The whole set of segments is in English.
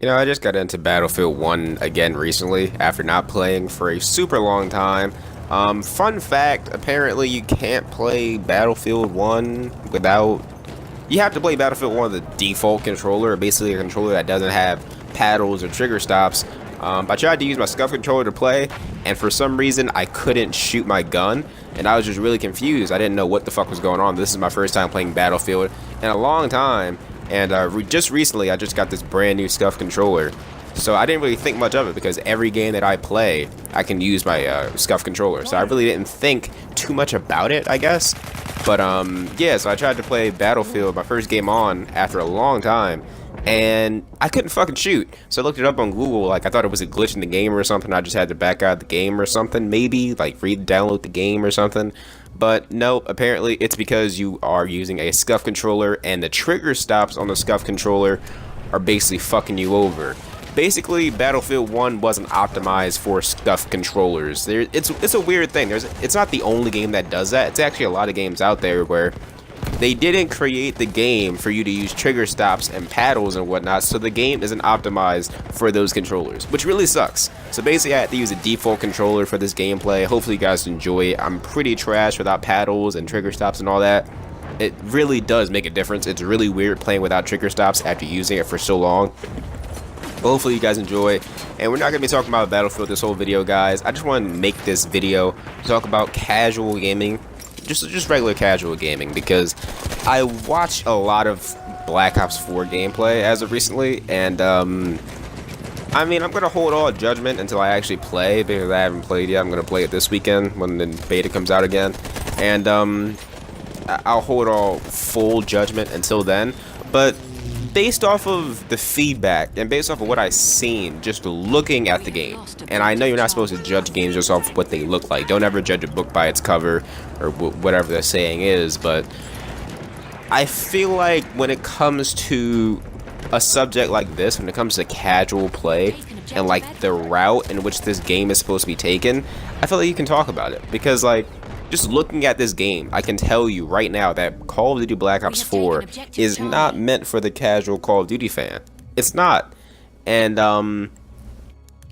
I just got into Battlefield 1 again recently after not playing for a super long time. Fun fact, apparently you can't play Battlefield 1 without... You have to play Battlefield 1 with the default controller, basically a controller that doesn't have paddles or trigger stops. I tried to use my SCUF controller to play, and for some reason I couldn't shoot my gun, and I was just really confused. I didn't know what the fuck was going on. This is my first time playing Battlefield in a long time. And just recently, I just got this brand new SCUF controller. So I didn't really think much of it because every game that I play, I can use my SCUF controller. So I really didn't think too much about it, I guess. But yeah, so I tried to play Battlefield, my first game on, after a long time. And I couldn't fucking shoot. So I looked it up on Google, like I thought it was a glitch in the game or something. I just had to back out of the game or something, maybe, like re-download the game or something. But no, apparently it's because you are using a SCUF controller and the trigger stops on the SCUF controller are basically fucking you over. Basically, Battlefield 1 wasn't optimized for SCUF controllers. It's a weird thing. It's not the only game that does that. It's actually a lot of games out there where they didn't create the game for you to use trigger stops and paddles and whatnot, so the game isn't optimized for those controllers, which really sucks. So basically I had to use a default controller for this gameplay. Hopefully you guys enjoy it. I'm pretty trash without paddles and trigger stops and all that. It really does make a difference. It's really weird playing without trigger stops after using it for so long. But hopefully you guys enjoy, and we're not going to be talking about Battlefield this whole video, guys. I just want to make this video to talk about casual gaming. Just regular casual gaming, because I watch a lot of Black Ops 4 gameplay as of recently, and I mean, I'm gonna hold all judgment until I actually play, because I haven't played yet. I'm gonna play it this weekend when the beta comes out again, and I'll hold all full judgment until then. But based off of the feedback and based off of what I've seen just looking at the game, and I know you're not supposed to judge games just off what they look like. Don't ever judge a book by its cover, or whatever the saying is, but I feel like when it comes to a subject like this, when it comes to casual play and like the route in which this game is supposed to be taken, I feel like you can talk about it, because like just looking at this game, I can tell you right now that Call of Duty Black Ops 4 is not meant for the casual Call of Duty fan. It's not. And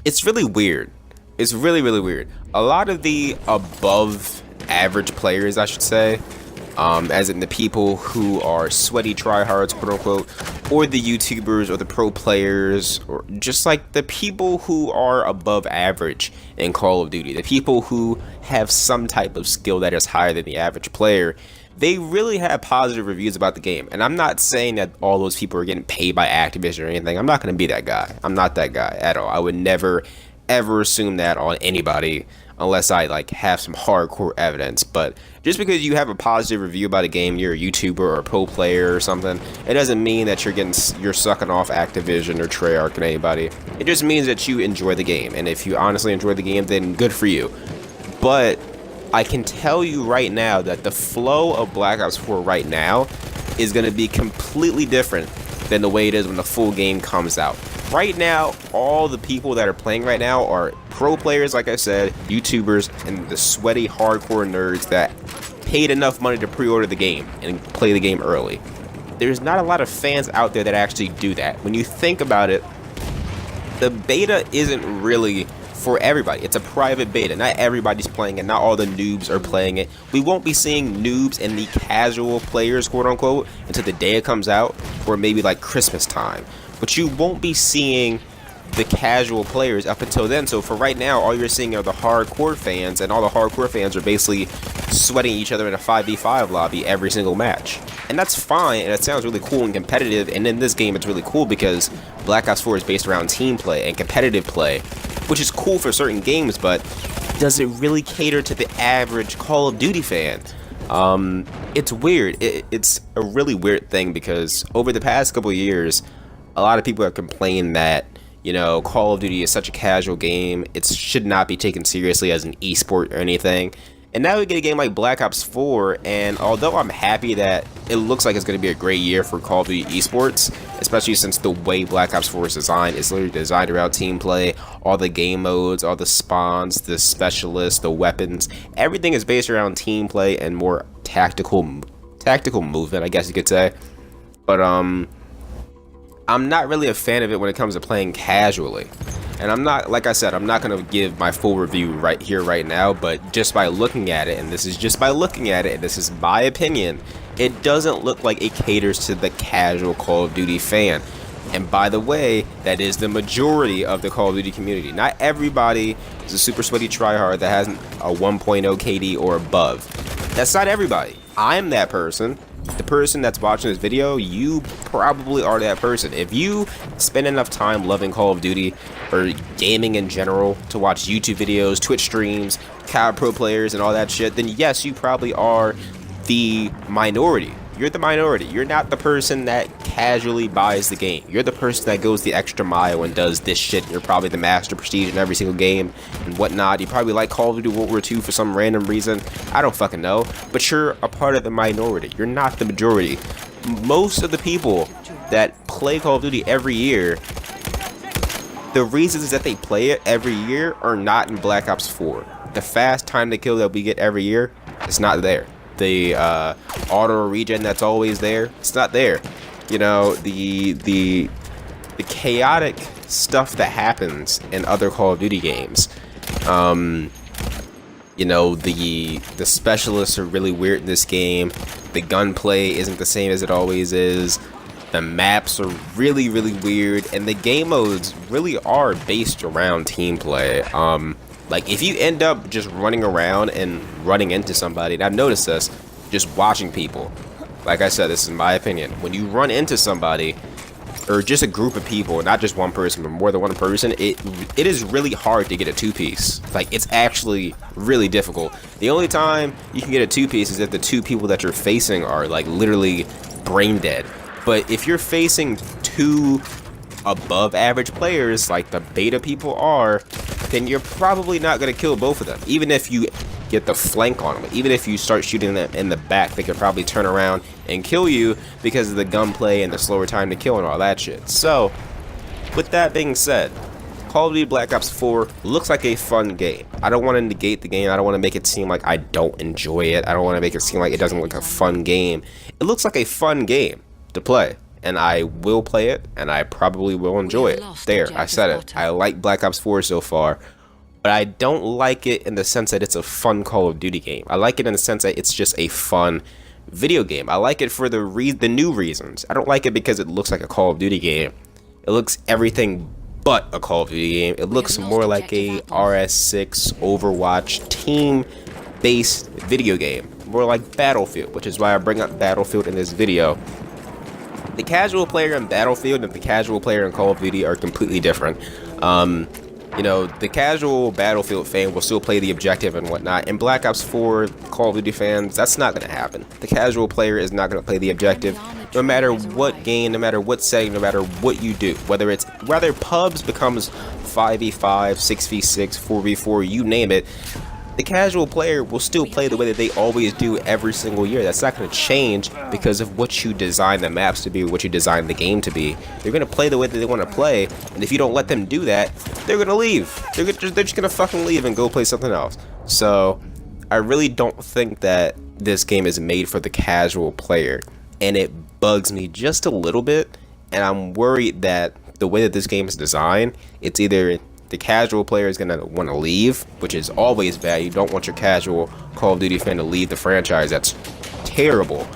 it's really weird. It's really, really weird. A lot of the above average players, I should say, as in the people who are sweaty tryhards, quote unquote, or the YouTubers or the pro players, or just like the people who are above average in Call of Duty, the people who have some type of skill that is higher than the average player, they really have positive reviews about the game. And I'm not saying that all those people are getting paid by Activision or anything. I'm not going to be that guy. I'm not that guy at all. I would never, ever assume that on anybody, unless I like have some hardcore evidence. But just because you have a positive review about a game, you're a YouTuber or a pro player or something, it doesn't mean that you're sucking off Activision or Treyarch and anybody. It just means that you enjoy the game, and if you honestly enjoy the game, then good for you. But I can tell you right now that the flow of Black Ops 4 right now is going to be completely different than the way it is when the full game comes out. Right now, all the people that are playing right now are pro players, like I said, YouTubers, and the sweaty, hardcore nerds that paid enough money to pre-order the game and play the game early. There's not a lot of fans out there that actually do that. When you think about it, the beta isn't really for everybody. It's a private beta. Not everybody's playing it. Not all the noobs are playing it. We won't be seeing noobs and the casual players, quote unquote, until the day it comes out, or maybe like Christmas time. But you won't be seeing the casual players up until then. So for right now, all you're seeing are the hardcore fans, and all the hardcore fans are basically sweating each other in a 5v5 lobby every single match. And that's fine, and it sounds really cool and competitive, and in this game it's really cool because Black Ops 4 is based around team play and competitive play, which is cool for certain games, but does it really cater to the average Call of Duty fan? It's weird. It's a really weird thing, because over the past couple of years, a lot of people have complained that, you know, Call of Duty is such a casual game, it should not be taken seriously as an esport or anything. And now we get a game like Black Ops 4, and although I'm happy that it looks like it's going to be a great year for Call of Duty esports, especially since the way Black Ops 4 is designed is literally designed around team play, all the game modes, all the spawns, the specialists, the weapons, everything is based around team play and more tactical movement, I guess you could say. But I'm not really a fan of it when it comes to playing casually. And I'm not, like I said, I'm not going to give my full review right here, right now, but just by looking at it, and this is just by looking at it, and this is my opinion, it doesn't look like it caters to the casual Call of Duty fan. And by the way, that is the majority of the Call of Duty community. Not everybody is a super sweaty tryhard that has a 1.0 KD or above. That's not everybody. I'm that person. The person that's watching this video, you probably are that person. If you spend enough time loving Call of Duty or gaming in general to watch YouTube videos, Twitch streams, COD Pro players and all that shit, then yes, you probably are the minority. You're the minority. You're not the person that casually buys the game. You're the person that goes the extra mile and does this shit. You're probably the master prestige in every single game and whatnot. You probably like Call of Duty World War II for some random reason. I don't fucking know. But you're a part of the minority. You're not the majority. Most of the people that play Call of Duty every year, the reasons that they play it every year are not in Black Ops 4. The fast time to kill that we get every year, it's not there. The auto regen that's always there, it's not there. You know, the chaotic stuff that happens in other Call of Duty games. You know, the specialists are really weird in this game. The gunplay isn't the same as it always is. The maps are really, really weird, and the game modes really are based around team play. Like, if you end up just running around and running into somebody, and I've noticed this, just watching people, like I said, this is my opinion, when you run into somebody, or just a group of people, not just one person, but more than one person, it is really hard to get a two-piece. Like, it's actually really difficult. The only time you can get a two-piece is if the two people that you're facing are, like, literally brain dead. But if you're facing two above average players, like the beta people are, then you're probably not going to kill both of them. Even if you get the flank on them, even if you start shooting them in the back, they could probably turn around and kill you because of the gunplay and the slower time to kill and all that shit. So, with that being said, Call of Duty Black Ops 4 looks like a fun game. I don't want to negate the game. I don't want to make it seem like I don't enjoy it. I don't want to make it seem like it doesn't look like a fun game. It looks like a fun game to play. And I will play it, and I probably will enjoy it. There, I said it. I like Black Ops 4 so far, but I don't like it in the sense that it's a fun Call of Duty game. I like it in the sense that it's just a fun video game. I like it for the new reasons. I don't like it because it looks like a Call of Duty game. It looks everything but a Call of Duty game. It looks more like a RS6 Overwatch team-based video game. More like Battlefield, which is why I bring up Battlefield in this video. The casual player in Battlefield and the casual player in Call of Duty are completely different. You know, the casual Battlefield fan will still play the objective and whatnot. In Black Ops 4, Call of Duty fans, that's not going to happen. The casual player is not going to play the objective, no matter what game, no matter what setting, no matter what you do. Whether pubs becomes 5v5, 6v6, 4v4, you name it. The casual player will still play the way that they always do every single year. That's not going to change because of what you design the maps to be, what you design the game to be. They're going to play the way that they want to play, and if you don't let them do that, they're going to leave. They're just going to fucking leave and go play something else. So, I really don't think that this game is made for the casual player, and it bugs me just a little bit, and I'm worried that the way that this game is designed, it's either the casual player is going to want to leave, which is always bad. You don't want your casual Call of Duty fan to leave the franchise. That's terrible.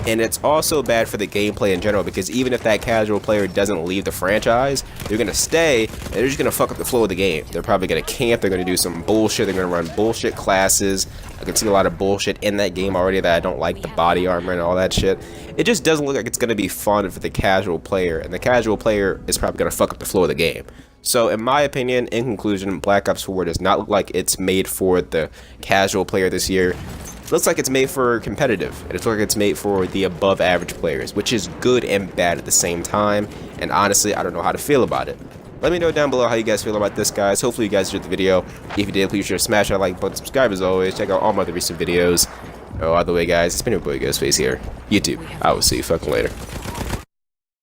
And it's also bad for the gameplay in general, because even if that casual player doesn't leave the franchise, they're going to stay, and they're just going to fuck up the flow of the game. They're probably going to camp, they're going to do some bullshit, they're going to run bullshit classes. I can see a lot of bullshit in that game already that I don't like, the body armor and all that shit. It just doesn't look like it's going to be fun for the casual player, and the casual player is probably going to fuck up the flow of the game. So, in my opinion, in conclusion, Black Ops 4 does not look like it's made for the casual player this year. It looks like it's made for competitive. It looks like it's made for the above average players, which is good and bad at the same time. And honestly, I don't know how to feel about it. Let me know down below how you guys feel about this, guys. Hopefully you guys enjoyed the video. If you did, please sure to smash that like button, subscribe as always. Check out all my other recent videos. Oh, by the way, guys, it's been your boy Ghostface here. YouTube. I will see you fucking later.